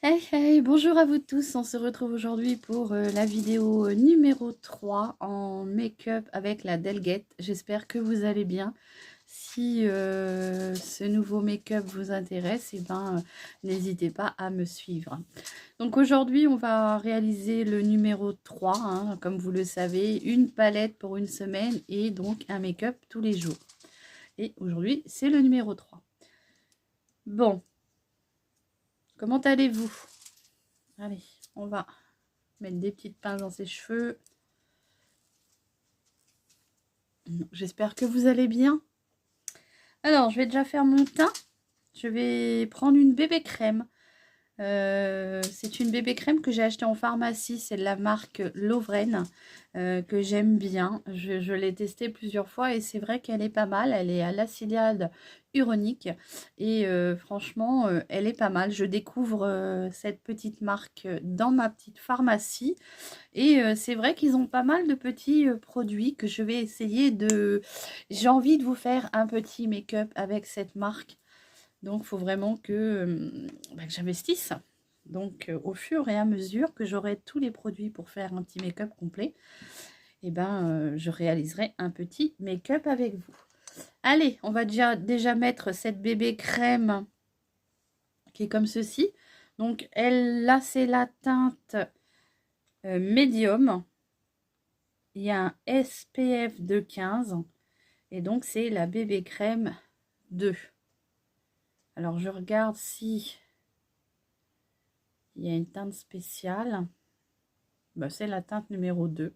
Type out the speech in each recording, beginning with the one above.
Hey hey, bonjour à vous tous, on se retrouve aujourd'hui pour la vidéo numéro 3 en make-up avec la Delguette. J'espère que vous allez bien. Si ce nouveau make-up vous intéresse, n'hésitez pas à me suivre. Donc aujourd'hui, on va réaliser le numéro 3, hein, comme vous le savez, une palette pour une semaine et donc un make-up tous les jours. Et aujourd'hui, c'est le numéro 3. Bon, comment allez-vous? Allez, on va mettre des petites pinces dans ses cheveux. J'espère que vous allez bien. Alors, je vais déjà faire mon teint. Je vais prendre une bébé crème. C'est une bébé crème que j'ai achetée en pharmacie. C'est de la marque Lovren que j'aime bien. Je l'ai testée plusieurs fois et c'est vrai qu'elle est pas mal. Elle est à l'acide hyaluronique et franchement, elle est pas mal. Je découvre cette petite marque dans ma petite pharmacie et c'est vrai qu'ils ont pas mal de petits produits que je vais essayer de... J'ai envie de vous faire un petit make-up avec cette marque. Donc, il faut vraiment que j'investisse. Donc, au fur et à mesure que j'aurai tous les produits pour faire un petit make-up complet, je réaliserai un petit make-up avec vous. Allez, on va déjà mettre cette bébé crème qui est comme ceci. Donc, là, c'est la teinte médium. Il y a un SPF de 15. Et donc, c'est la bébé crème 2. Alors, je regarde si il y a une teinte spéciale. C'est la teinte numéro 2.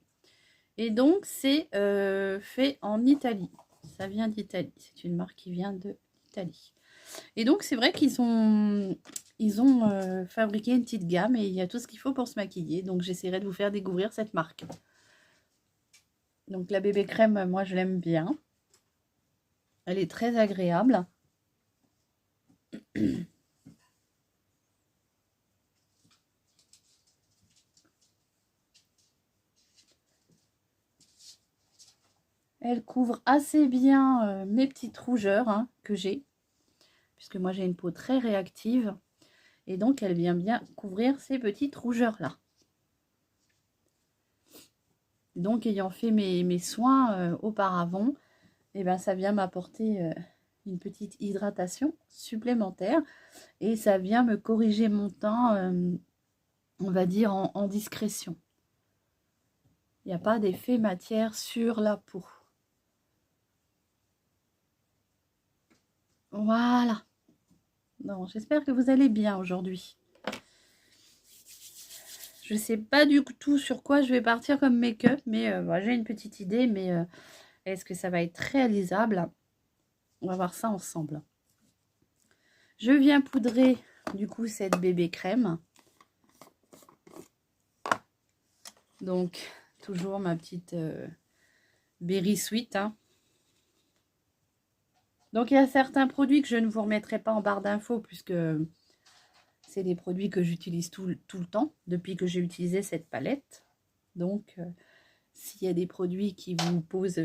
Et donc, c'est fait en Italie. Ça vient d'Italie. C'est une marque qui vient d'Italie. Et donc, c'est vrai qu'ils ont fabriqué une petite gamme et il y a tout ce qu'il faut pour se maquiller. Donc, j'essaierai de vous faire découvrir cette marque. Donc, la bébé crème, moi, je l'aime bien. Elle est très agréable. Elle couvre assez bien mes petites rougeurs que j'ai, puisque moi j'ai une peau très réactive. Et donc elle vient bien couvrir ces petites rougeurs-là. Donc ayant fait mes soins auparavant, ça vient m'apporter une petite hydratation supplémentaire. Et ça vient me corriger mon teint, on va dire, en discrétion. Il n'y a pas d'effet matière sur la peau. Voilà. Non, j'espère que vous allez bien aujourd'hui. Je ne sais pas du tout sur quoi je vais partir comme make-up, mais j'ai une petite idée, mais est-ce que ça va être réalisable? On va voir ça ensemble. Je viens poudrer du coup cette bébé crème. Donc, toujours ma petite Berry Sweet. Donc, il y a certains produits que je ne vous remettrai pas en barre d'infos puisque c'est des produits que j'utilise tout le temps depuis que j'ai utilisé cette palette. Donc, s'il y a des produits qui vous posent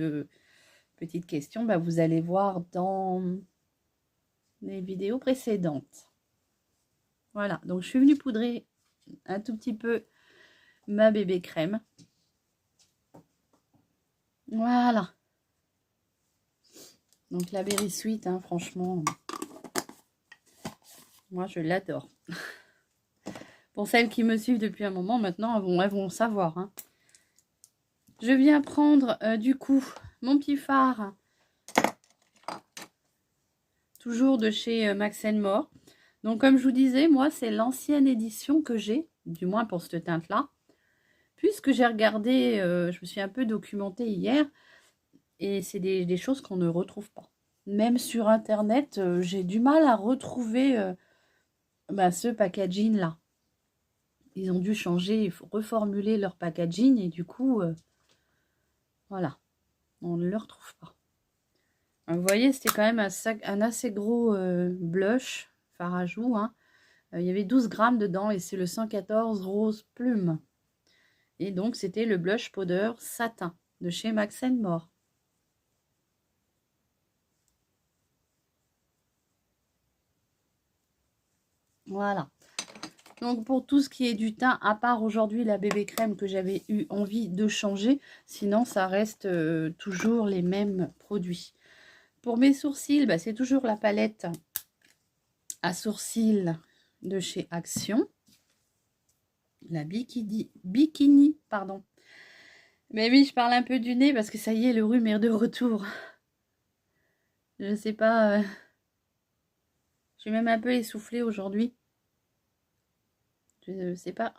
petite question, vous allez voir dans les vidéos précédentes. Voilà, donc je suis venue poudrer un tout petit peu ma bébé crème. Voilà. Donc la Berry Sweet, franchement, moi je l'adore. Pour celles qui me suivent depuis un moment, maintenant, elles vont savoir. Je viens prendre du coup mon petit fard, toujours de chez Max More. Donc comme je vous disais, moi c'est l'ancienne édition que j'ai, du moins pour cette teinte-là. Puisque j'ai regardé, je me suis un peu documentée hier, et c'est des choses qu'on ne retrouve pas. Même sur internet, j'ai du mal à retrouver ce packaging là. Ils ont dû changer, reformuler leur packaging et du coup, voilà, on ne le retrouve pas. Donc, vous voyez, c'était quand même un assez gros blush, fard à joues. Il y avait 12 grammes dedans et c'est le 114 Rose Plume. Et donc, c'était le blush powder satin de chez Max More. Voilà. Donc pour tout ce qui est du teint, à part aujourd'hui la bébé crème que j'avais eu envie de changer, sinon ça reste toujours les mêmes produits. Pour mes sourcils, bah, c'est toujours la palette à sourcils de chez Action. La bikini, pardon. Mais oui, je parle un peu du nez parce que ça y est, le rhume est de retour. Je sais pas, je suis même un peu essoufflée aujourd'hui. Je ne sais pas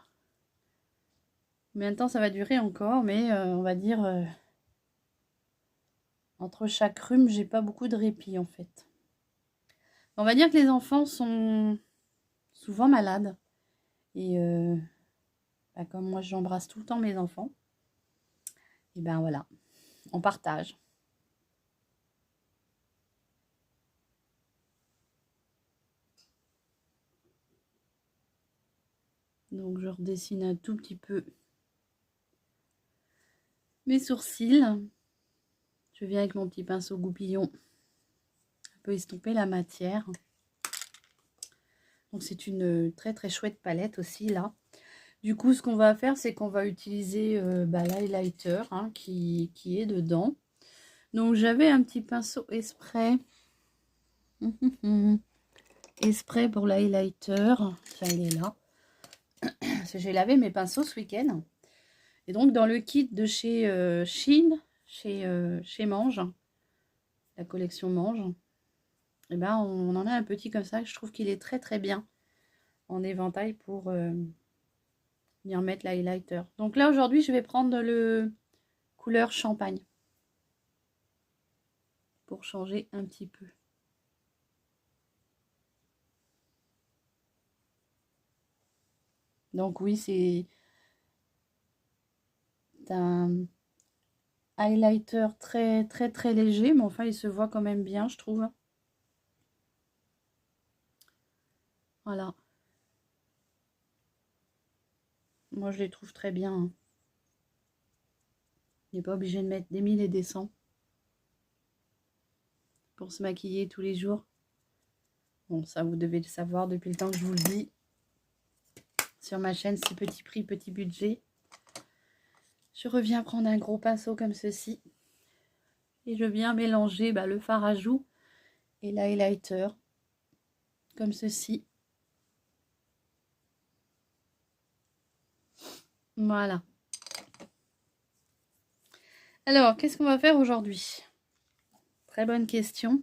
combien de temps ça va durer encore, mais on va dire entre chaque rhume, j'ai pas beaucoup de répit en fait. On va dire que les enfants sont souvent malades. Et bah, comme moi j'embrasse tout le temps mes enfants, et ben voilà, on partage. Donc je redessine un tout petit peu mes sourcils. Je viens avec mon petit pinceau goupillon un peu estomper la matière. Donc c'est une très très chouette palette aussi là. Du coup ce qu'on va faire c'est qu'on va utiliser l'highlighter qui est dedans. Donc j'avais un petit pinceau Esprit. Esprit pour l'highlighter. Ça il est là. Parce que j'ai lavé mes pinceaux ce week-end. Et donc dans le kit de chez Shein, chez Mange, la collection Mange, et ben on en a un petit comme ça. Je trouve qu'il est très très bien en éventail pour venir mettre l'highlighter. Donc là aujourd'hui je vais prendre le couleur champagne pour changer un petit peu. Donc oui, c'est un highlighter très très très léger, mais enfin il se voit quand même bien, je trouve. Voilà. Moi je les trouve très bien. On n'est pas obligé de mettre des 1000 et des 100 pour se maquiller tous les jours. Bon, ça vous devez le savoir depuis le temps que je vous le dis. Sur ma chaîne, c'est petit prix, petit budget. Je reviens prendre un gros pinceau comme ceci. Et je viens mélanger le fard à joues et l'highlighter. Comme ceci. Voilà. Alors, qu'est-ce qu'on va faire aujourd'hui? Très bonne question.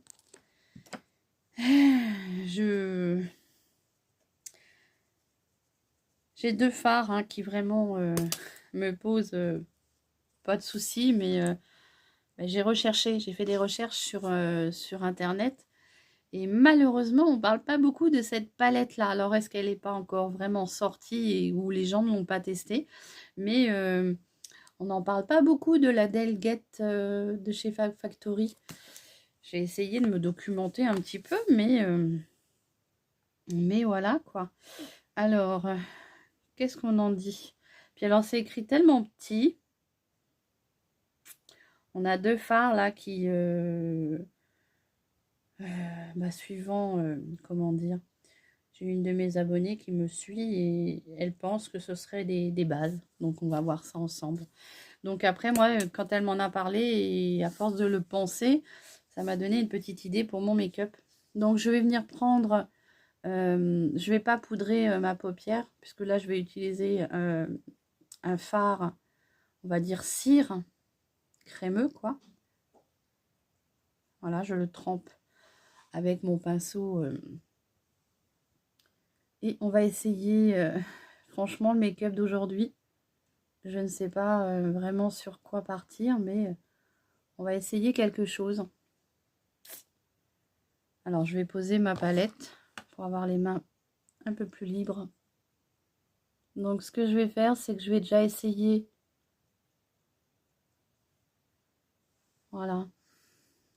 J'ai deux fards qui vraiment me posent pas de soucis, mais j'ai recherché, j'ai fait des recherches sur Internet. Et malheureusement, on ne parle pas beaucoup de cette palette-là. Alors, est-ce qu'elle n'est pas encore vraiment sortie ou les gens ne l'ont pas testée? Mais on n'en parle pas beaucoup de la Delgate de chez Fab Factory. J'ai essayé de me documenter un petit peu, mais voilà quoi. Alors, qu'est-ce qu'on en dit? Puis alors, c'est écrit tellement petit. On a deux fards là qui, suivant, comment dire, j'ai une de mes abonnées qui me suit et elle pense que ce serait des bases. Donc, on va voir ça ensemble. Donc après, moi, quand elle m'en a parlé et à force de le penser, ça m'a donné une petite idée pour mon make-up. Donc, je vais venir prendre... je vais pas poudrer ma paupière, puisque là, je vais utiliser un fard, on va dire cire, crémeux, quoi. Voilà, je le trempe avec mon pinceau. Et on va essayer, franchement, le make-up d'aujourd'hui. Je ne sais pas vraiment sur quoi partir, mais on va essayer quelque chose. Alors, je vais poser ma palette pour avoir les mains un peu plus libres. Donc, ce que je vais faire, c'est que je vais déjà essayer. Voilà.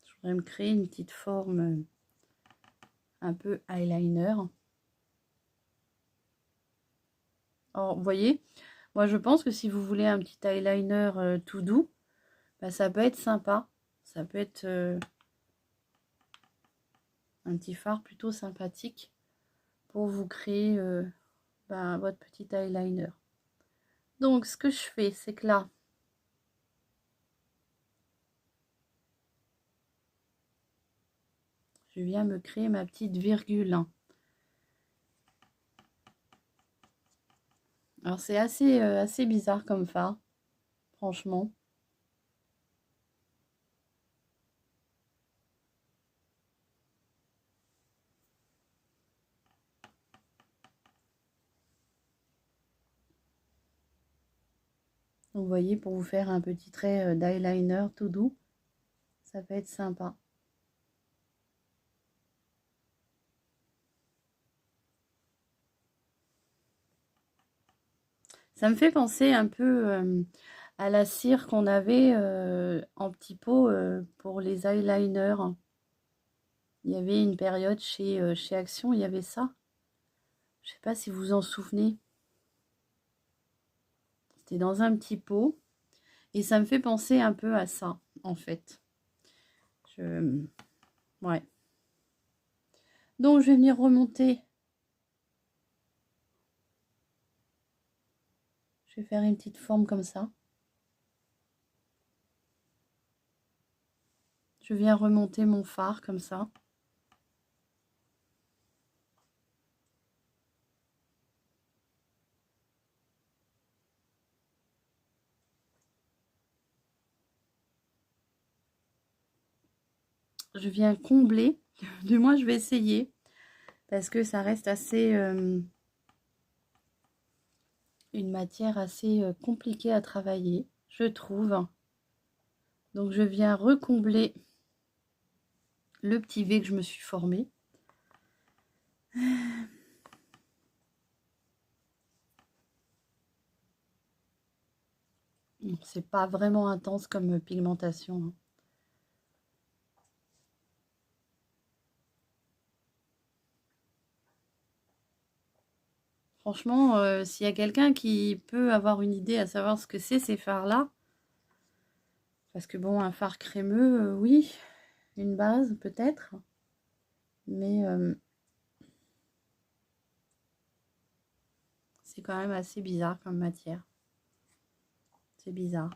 Je voudrais me créer une petite forme un peu eyeliner. Alors, vous voyez, moi, je pense que si vous voulez un petit eyeliner tout doux, ça peut être sympa. Ça peut être un petit fard plutôt sympathique pour vous créer votre petit eyeliner. Donc ce que je fais, c'est que là, je viens me créer ma petite virgule. Alors c'est assez bizarre comme fard, franchement. Vous voyez, pour vous faire un petit trait d'eyeliner tout doux, ça peut être sympa. Ça me fait penser un peu à la cire qu'on avait en petit pot pour les eyeliners. Il y avait une période chez Action, il y avait ça. Je sais pas si vous vous en souvenez. C'était dans un petit pot. Et ça me fait penser un peu à ça, en fait. Ouais. Donc, je vais venir remonter. Je vais faire une petite forme comme ça. Je viens remonter mon fard comme ça. Je viens combler. Du moins, je vais essayer. Parce que ça reste assez... une matière assez compliquée à travailler, je trouve. Donc, je viens recombler le petit V que je me suis formé. C'est pas vraiment intense comme pigmentation. Franchement, s'il y a quelqu'un qui peut avoir une idée à savoir ce que c'est ces fards-là, parce que bon, un fard crémeux, oui, une base peut-être, mais c'est quand même assez bizarre comme matière. C'est bizarre.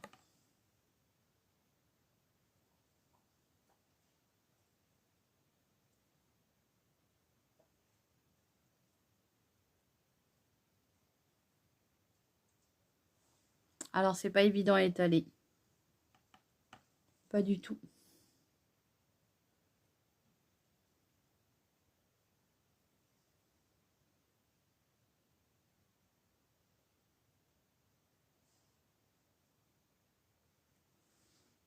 Alors, c'est pas évident à étaler. Pas du tout.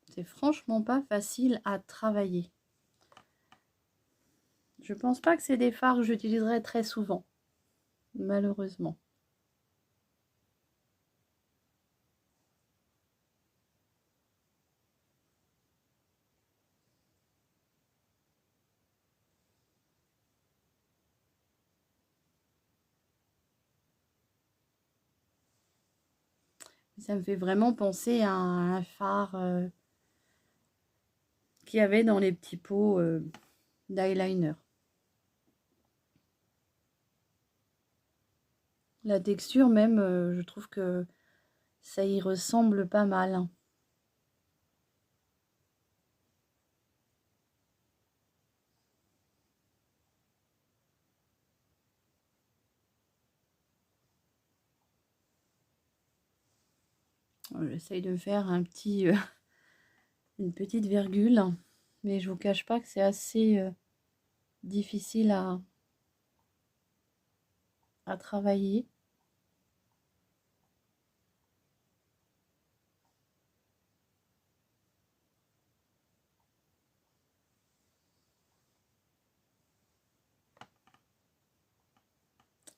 C'est franchement pas facile à travailler. Je pense pas que c'est des fards que j'utiliserai très souvent, malheureusement. Ça me fait vraiment penser à un fard qu'il y avait dans les petits pots d'eyeliner. La texture même, je trouve que ça y ressemble pas mal. J'essaye de faire une petite virgule, mais je vous cache pas que c'est assez difficile à travailler.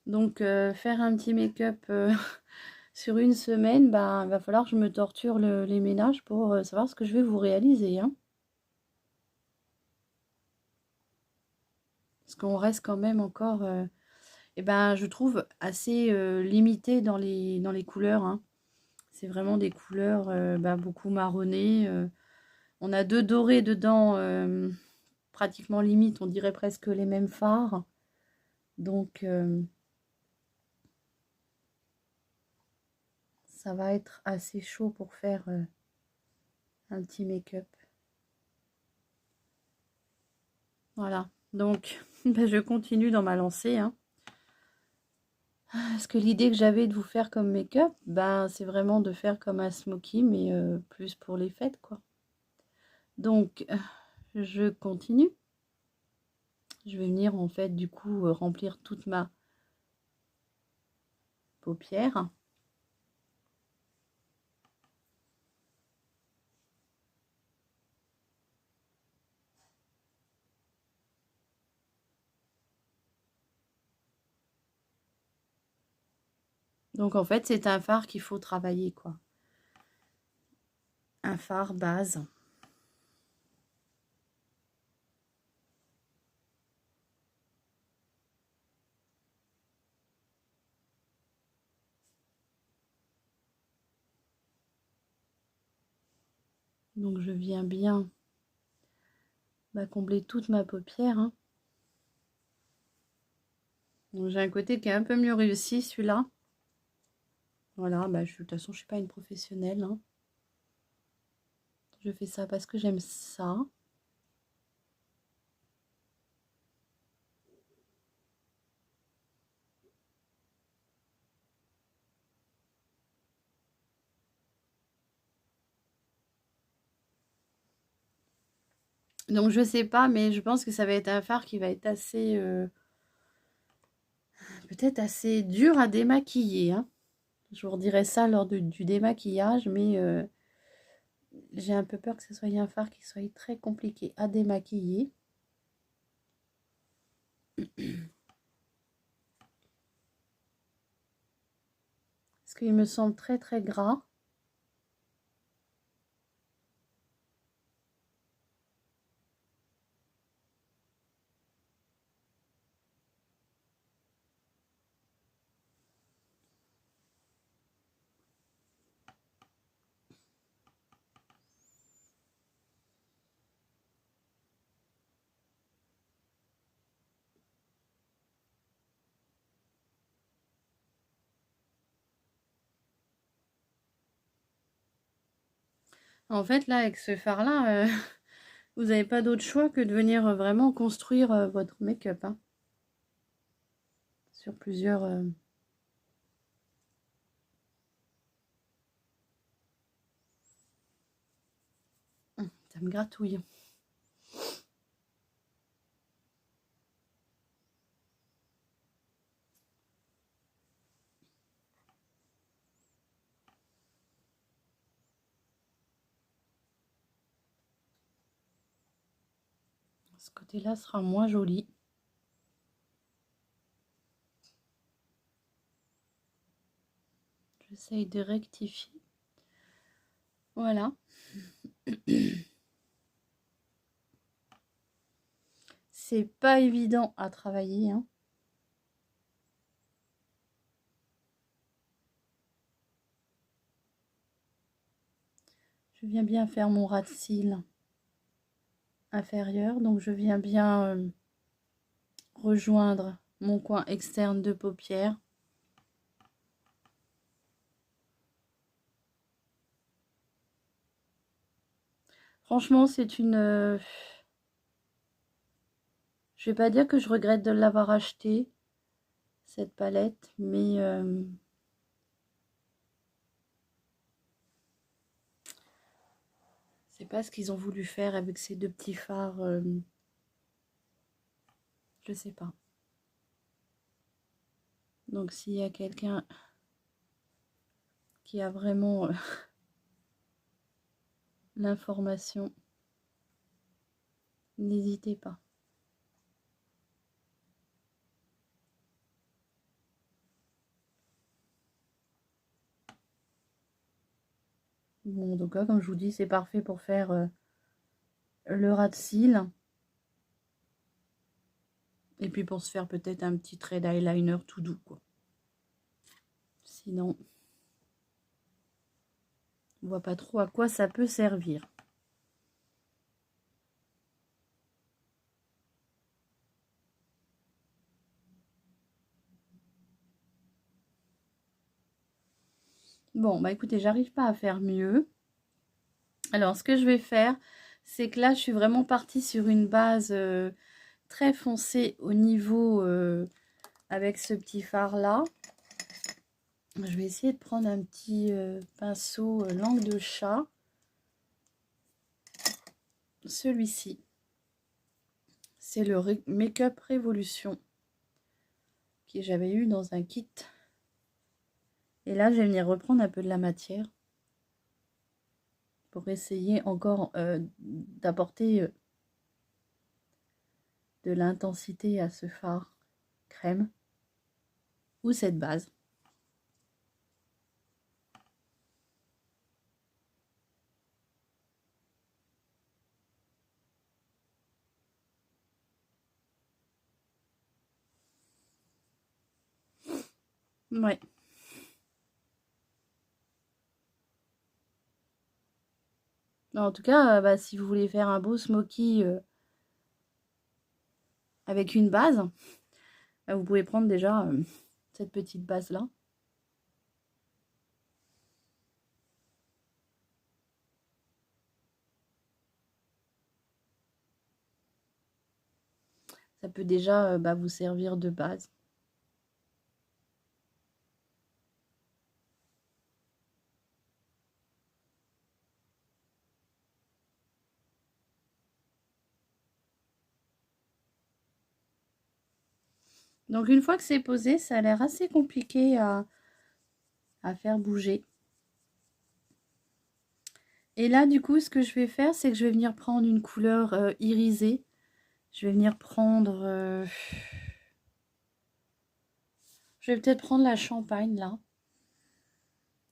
Donc faire un petit make-up sur une semaine, bah, il va falloir que je me torture les ménages pour savoir ce que je vais vous réaliser. Hein. Parce qu'on reste quand même encore, eh ben, je trouve, assez limité dans les couleurs. Hein. C'est vraiment des couleurs beaucoup marronnées. On a deux dorés dedans, pratiquement limite, on dirait presque les mêmes fards. Donc, ça va être assez chaud pour faire un petit make-up. Voilà, donc ben, je continue dans ma lancée. Hein. Parce que l'idée que j'avais de vous faire comme make-up, ben, c'est vraiment de faire comme un smoky, mais plus pour les fêtes, quoi. Donc, je continue. Je vais venir, en fait, du coup, remplir toute ma paupière. Donc, en fait, c'est un fard qu'il faut travailler, quoi. Un fard base. Donc, je viens bien combler toute ma paupière. Hein. J'ai un côté qui est un peu mieux réussi, celui-là. Voilà, de toute façon, je ne suis pas une professionnelle. Hein. Je fais ça parce que j'aime ça. Donc, je sais pas, mais je pense que ça va être un fard qui va être assez... peut-être assez dur à démaquiller. Hein. Je vous redirai ça lors du démaquillage, mais j'ai un peu peur que ce soit un fard qui soit très compliqué à démaquiller. Parce qu'il me semble très très gras. En fait, là, avec ce fard-là, vous n'avez pas d'autre choix que de venir vraiment construire votre make-up. Hein, sur plusieurs... ça me gratouille. Ce côté-là sera moins joli. J'essaye de rectifier. Voilà. C'est pas évident à travailler. Hein. Je viens bien faire mon ras de cils inférieur. Donc, je viens bien rejoindre mon coin externe de paupière. Franchement, c'est une... je vais pas dire que je regrette de l'avoir acheté, cette palette, mais... c'est pas ce qu'ils ont voulu faire avec ces deux petits fards. Je sais pas. Donc, s'il y a quelqu'un qui a vraiment l'information, n'hésitez pas. Bon, donc là, comme je vous dis, c'est parfait pour faire le ras de cils. Et puis pour se faire peut-être un petit trait d'eyeliner tout doux, quoi. Sinon, on voit pas trop à quoi ça peut servir. Bon, bah écoutez, j'arrive pas à faire mieux. Alors, ce que je vais faire, c'est que là, je suis vraiment partie sur une base très foncée au niveau avec ce petit fard-là. Je vais essayer de prendre un petit pinceau langue de chat. Celui-ci, c'est le Make-up Révolution que j'avais eu dans un kit. Et là, je vais venir reprendre un peu de la matière pour essayer encore d'apporter de l'intensité à ce fard crème ou cette base. Ouais. En tout cas, bah, si vous voulez faire un beau smoky avec une base, bah, vous pouvez prendre déjà cette petite base-là. Ça peut déjà bah, vous servir de base. Donc une fois que c'est posé, ça a l'air assez compliqué à faire bouger. Et là, du coup, ce que je vais faire, c'est que je vais venir prendre une couleur irisée. Je vais venir prendre... je vais peut-être prendre la champagne, là.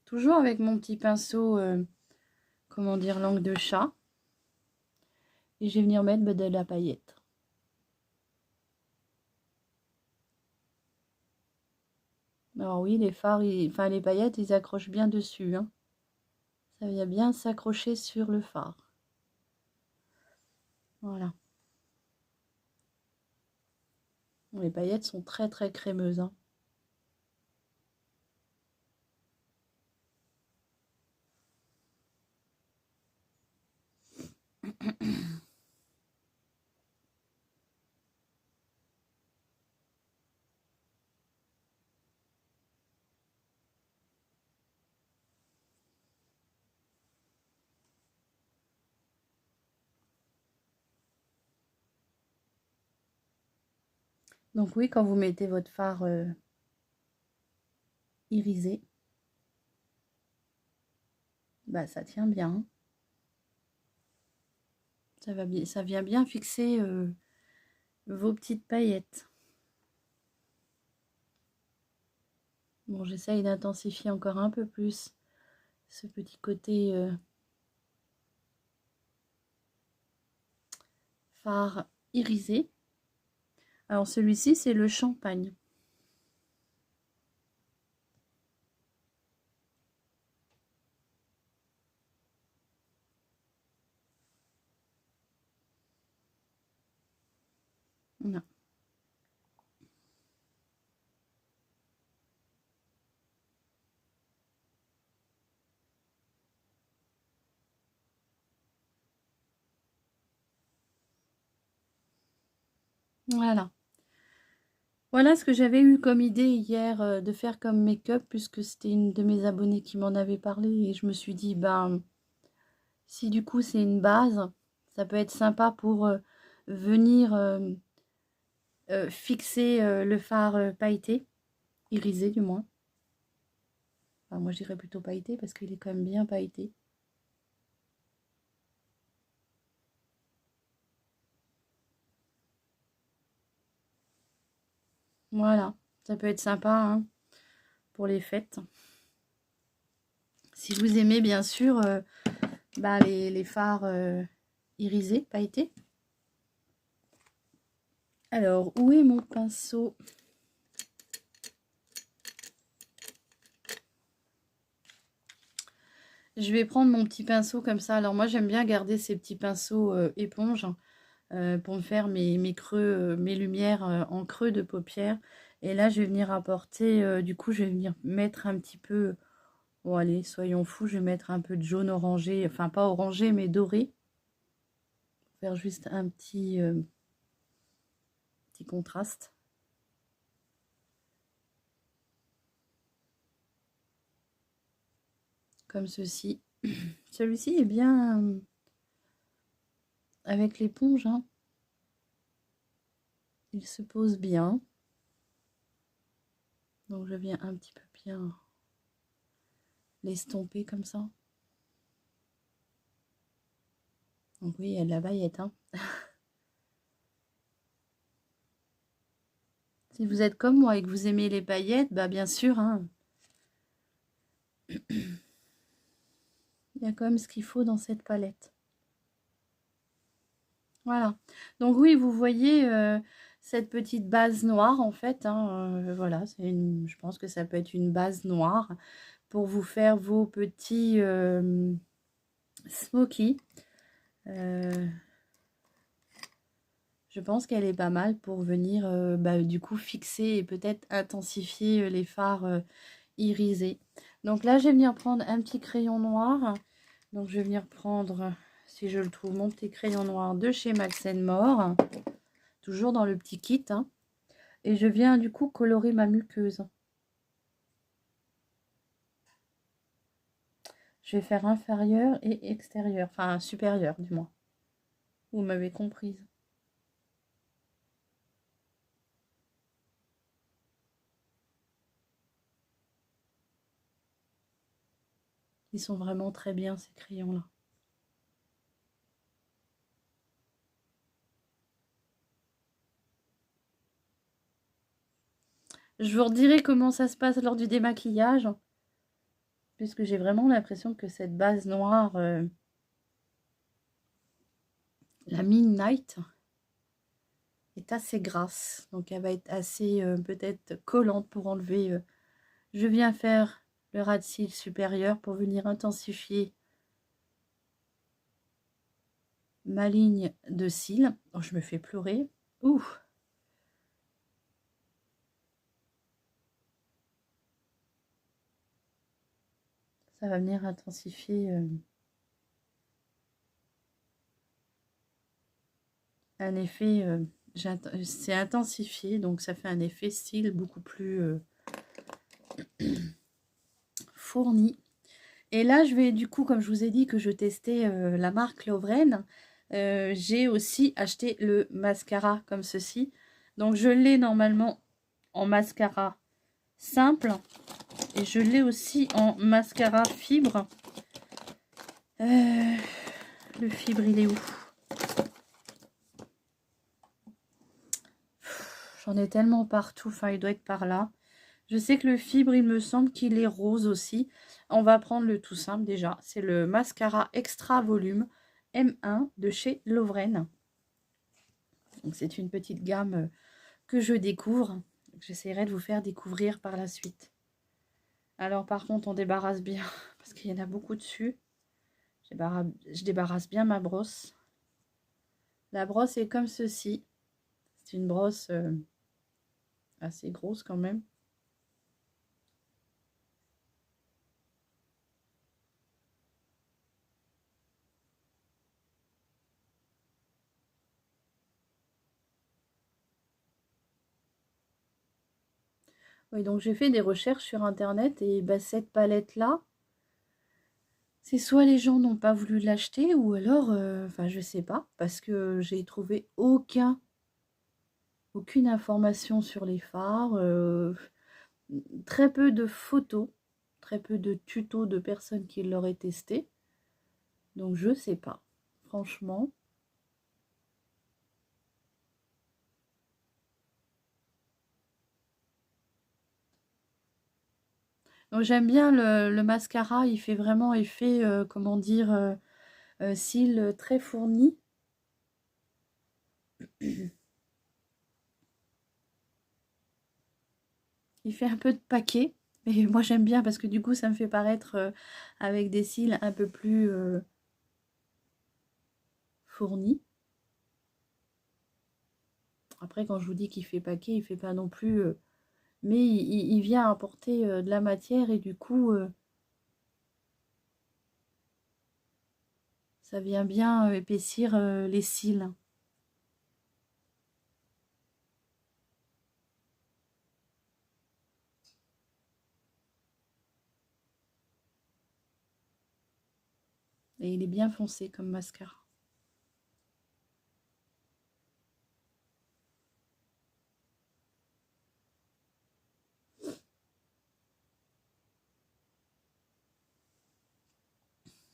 Toujours avec mon petit pinceau, comment dire, langue de chat. Et je vais venir mettre de la paillette. Alors oui, les fards, enfin les paillettes, ils accrochent bien dessus. Hein. Ça vient bien s'accrocher sur le fard. Voilà. Les paillettes sont très très crémeuses. Hein. Donc oui, quand vous mettez votre fard irisé, bah ça tient bien. Ça vient bien fixer vos petites paillettes. Bon, j'essaye d'intensifier encore un peu plus ce petit côté fard irisé. Alors celui-ci, c'est le champagne. Non. Voilà. Voilà ce que j'avais eu comme idée hier de faire comme make-up, puisque c'était une de mes abonnées qui m'en avait parlé. Et je me suis dit, ben, si du coup c'est une base, ça peut être sympa pour venir fixer le fard pailleté, irisé du moins. Enfin, moi je dirais plutôt pailleté parce qu'il est quand même bien pailleté. Voilà, ça peut être sympa hein, pour les fêtes. Si vous aimez bien sûr bah, les fards irisés, pailletés. Alors, où est mon pinceau? Je vais prendre mon petit pinceau comme ça. Alors moi, j'aime bien garder ces petits pinceaux éponges pour me faire mes creux, mes lumières en creux de paupières. Et là, je vais venir apporter, du coup, je vais venir mettre un petit peu Bon, allez, soyons fous, je vais mettre un peu de jaune orangé, enfin pas orangé, mais doré. Faire juste un petit contraste. Comme ceci. Celui-ci est bien avec l'éponge, hein. Il se pose bien. Donc je viens un petit peu bien l'estomper comme ça. Donc oui, il y a de la paillette, hein. Si vous êtes comme moi et que vous aimez les paillettes, bah bien sûr, hein. Il y a quand même ce qu'il faut dans cette palette. Voilà. Donc oui, vous voyez cette petite base noire en fait, hein, voilà, je pense que ça peut être une base noire pour vous faire vos petits smoky. Je pense qu'elle est pas mal pour venir bah, du coup fixer et peut-être intensifier les fards irisés. Donc là, je vais venir prendre un petit crayon noir. Donc je vais venir prendre, si je le trouve, mon petit crayon noir de chez Max More. Toujours dans le petit kit. Hein. Et je viens du coup colorer ma muqueuse. Je vais faire inférieur et extérieur. Enfin, supérieur du moins. Vous m'avez comprise. Ils sont vraiment très bien ces crayons-là. Je vous redirai comment ça se passe lors du démaquillage. Puisque j'ai vraiment l'impression que cette base noire, la Midnight, est assez grasse. Donc elle va être assez peut-être collante pour enlever. Je viens faire le ras de cils supérieur pour venir intensifier ma ligne de cils. Oh, je me fais pleurer. Ouh. Ça va venir intensifier un effet. C'est intensifié, donc ça fait un effet cils beaucoup plus fourni. Et là, je vais du coup, comme je vous ai dit que je testais la marque Lovren, j'ai aussi acheté le mascara comme ceci. Donc je l'ai normalement en mascara simple et je l'ai aussi en mascara fibre. Le fibre, il est où? J'en ai tellement partout, enfin il doit être par là. Je sais que le fibre, il me semble qu'il est rose aussi. On va prendre le tout simple déjà. C'est le mascara extra volume M1 de chez Lovren. Donc c'est une petite gamme que je découvre. J'essaierai de vous faire découvrir par la suite. Alors par contre, on débarrasse bien parce qu'il y en a beaucoup dessus. Je débarrasse bien ma brosse. La brosse est comme ceci. C'est une brosse assez grosse quand même. Oui, donc j'ai fait des recherches sur internet et bah, cette palette là, c'est soit les gens n'ont pas voulu l'acheter ou alors, enfin je sais pas, parce que j'ai trouvé aucune information sur les fards, très peu de photos, très peu de tutos de personnes qui l'auraient testé. Donc je sais pas, franchement. Donc j'aime bien le mascara, il fait vraiment effet, comment dire, cils très fourni. Il fait un peu de paquet, mais moi j'aime bien parce que du coup ça me fait paraître avec des cils un peu plus fournis. Après quand je vous dis qu'il fait paquet, il fait pas non plus... mais il vient apporter de la matière et du coup Ça vient bien épaissir les cils. Et il est bien foncé comme mascara.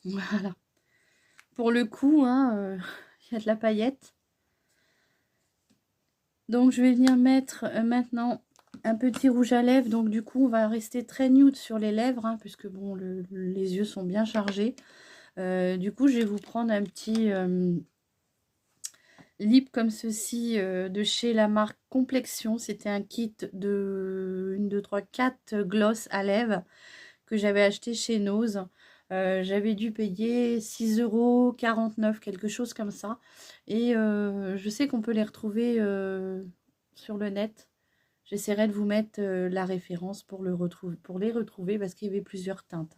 Voilà. Pour le coup, hein, il y a de la paillette. Donc, je vais venir mettre maintenant un petit rouge à lèvres. Donc, du coup, on va rester très nude sur les lèvres, hein, puisque bon, les yeux sont bien chargés. Du coup, je vais vous prendre un petit lip comme ceci de chez la marque Complexion. C'était un kit de 1, 2, 3, 4 gloss à lèvres que j'avais acheté chez Nose. J'avais dû payer 6,49 €, quelque chose comme ça. Et je sais qu'on peut les retrouver sur le net. J'essaierai de vous mettre la référence pour les retrouver parce qu'il y avait plusieurs teintes.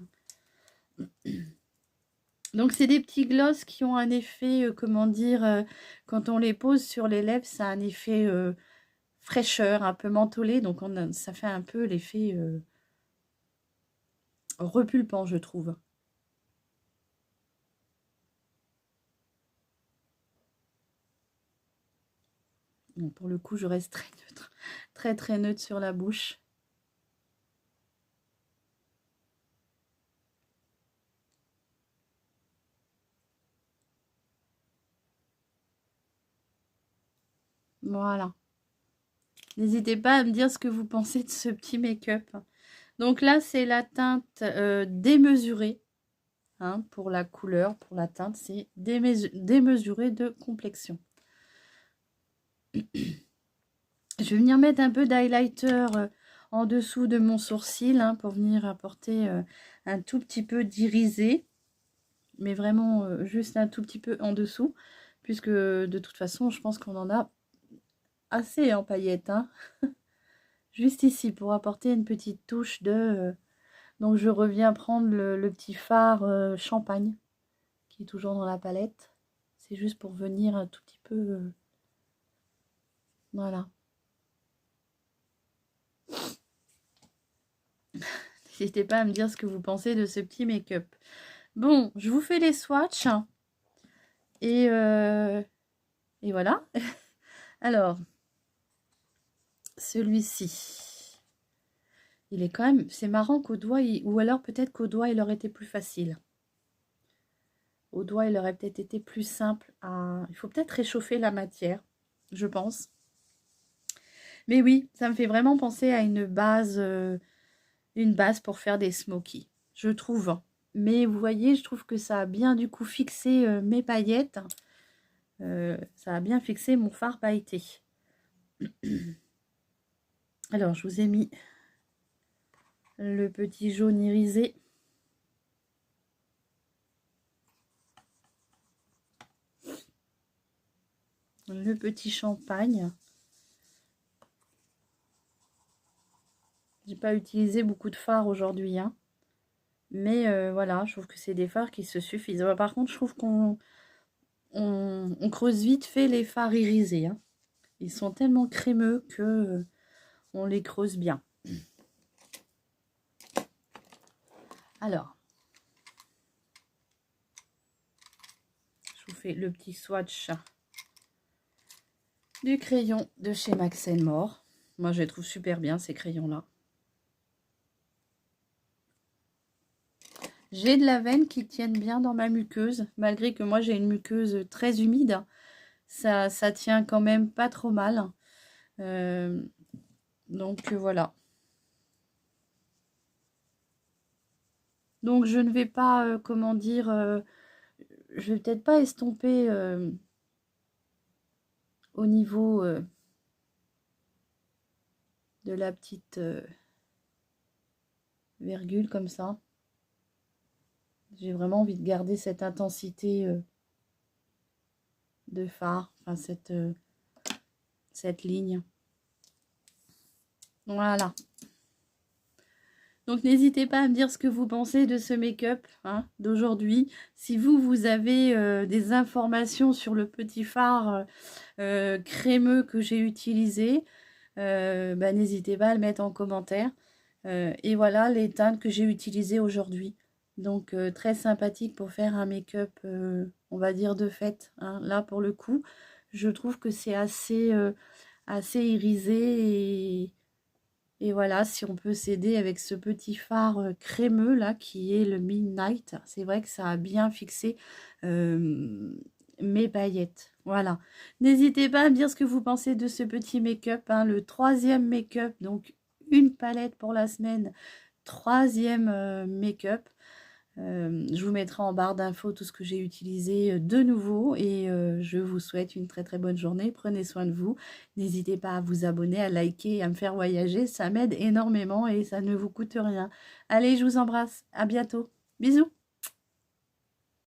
Donc, c'est des petits gloss qui ont un effet, comment dire, quand on les pose sur les lèvres, ça a un effet fraîcheur, un peu mentholé. Donc, ça fait un peu l'effet repulpant, je trouve. Bon, pour le coup, je reste très neutre, très très neutre sur la bouche. Voilà. N'hésitez pas à me dire ce que vous pensez de ce petit make-up. Donc là, c'est la teinte démesurée. Hein, pour la couleur, pour la teinte, c'est démesuré de complexion. Je vais venir mettre un peu d'highlighter en dessous de mon sourcil hein, pour venir apporter un tout petit peu d'irisé. Mais vraiment juste un tout petit peu en dessous. Puisque de toute façon, je pense qu'on en a assez en paillettes. Hein. Juste ici pour apporter une petite touche de... donc je reviens prendre le petit fard champagne qui est toujours dans la palette. C'est juste pour venir un tout petit peu... voilà. N'hésitez pas à me dire ce que vous pensez de ce petit make-up. Bon, je vous fais les swatchs. Et voilà. Alors, celui-ci. Il est quand même... c'est marrant qu'au doigt, ou alors peut-être qu'au doigt, il aurait été plus facile. Au doigt, il aurait peut-être été plus simple. Il faut peut-être réchauffer la matière, je pense. Mais oui, ça me fait vraiment penser à une base pour faire des smokies, je trouve. Mais vous voyez, je trouve que ça a bien du coup fixé mes paillettes. Ça a bien fixé mon fard pailleté. Alors, je vous ai mis le petit jaune irisé. Le petit champagne. J'ai pas utilisé beaucoup de fards aujourd'hui. Hein. Mais voilà, je trouve que c'est des fards qui se suffisent. Par contre, je trouve qu'on creuse vite fait les fards irisés. Hein. Ils sont tellement crémeux que on les creuse bien. Alors, je vous fais le petit swatch du crayon de chez Max More. Moi, je les trouve super bien, ces crayons-là. J'ai de la veine qui tienne bien dans ma muqueuse, malgré que moi, j'ai une muqueuse très humide. Ça tient quand même pas trop mal. Donc, voilà. Donc, je ne vais pas, comment dire... je vais peut-être pas estomper au niveau de la petite virgule comme ça. J'ai vraiment envie de garder cette intensité de fard, enfin cette ligne. Voilà. Donc n'hésitez pas à me dire ce que vous pensez de ce make-up hein, d'aujourd'hui. Si vous avez des informations sur le petit fard crémeux que j'ai utilisé, bah, n'hésitez pas à le mettre en commentaire. Et voilà les teintes que j'ai utilisées aujourd'hui. Donc très sympathique pour faire un make-up, on va dire de fête. Hein. Là pour le coup, je trouve que c'est assez irisé et voilà, si on peut s'aider avec ce petit fard crémeux là qui est le Midnight, c'est vrai que ça a bien fixé mes paillettes. Voilà. N'hésitez pas à me dire ce que vous pensez de ce petit make-up, hein, le troisième make-up, donc une palette pour la semaine, troisième make-up. Je vous mettrai en barre d'infos tout ce que j'ai utilisé de nouveau et je vous souhaite une très très bonne journée. Prenez soin de vous. N'hésitez pas à vous abonner, à liker et à me faire voyager. Ça m'aide énormément et ça ne vous coûte rien. Allez, je vous embrasse. À bientôt. Bisous.